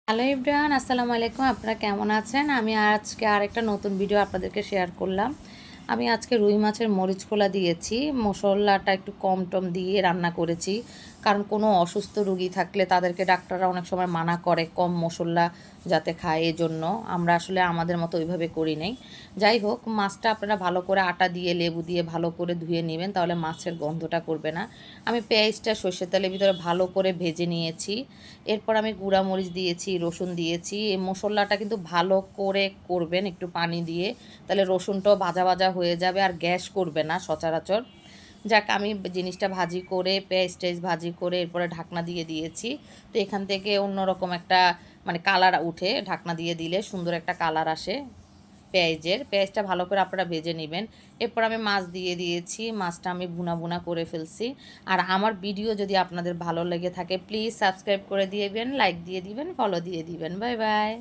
Hello everyone, আসসালামু আলাইকুম। আপনারা কেমন আছেন? আমি আজকে আরেকটা নতুন ভিডিও আপনাদেরকে শেয়ার করলাম। আমি আজকে রুই মাছের মরিচ খোলা দিয়েছি, মশলাটা একটু কম টম দিয়ে রান্না করেছি। কারণ কোনো অসুস্থ রুগী থাকলে তাদেরকে ডাক্তাররা অনেক সময় মানা করে কম মশলা যাতে খায়, এজন্য আমরা আসলে আমাদের মতো ওইভাবে করি নাই। যাই হোক, মাছটা আপনারা ভালো করে আটা দিয়ে লেবু দিয়ে ভালো করে ধুয়ে নেবেন, তাহলে মাছের গন্ধটা করবে না। আমি পেঁয়াজটা সর্ষের তেলের ভিতরে ভালো করে ভেজে নিয়েছি। এরপর আমি গুঁড়া মরিচ দিয়েছি, রসুন দিয়েছি। এই মশলাটা কিন্তু ভালো করে করবেন একটু পানি দিয়ে, তাহলে রসুনটাও ভাজা ভাজা হয়ে যাবে আর গ্যাস করবে না সচরাচর। যাক, আমি জিনিসটা ভাজি করে পেঁয়াজ টেজ ভাজি করে এরপরে ঢাকনা দিয়ে দিয়েছি। তো এখান থেকে অন্যরকম একটা কালার উঠে, ঢাকনা দিয়ে দিলে সুন্দর একটা কালার আসে পেঁয়াজটা ভালো করে আপনারা ভেজে নেবেন। এরপর আমি মাছ দিয়ে দিয়েছি, মাছটা আমি ভুনা ভুনা করে ফেলছি। আর আমার ভিডিও যদি আপনাদের ভালো লেগে থাকে প্লিজ সাবস্ক্রাইব করে দিবেন, লাইক দিয়ে দিবেন, ফলো দিয়ে দিবেন। Bye bye.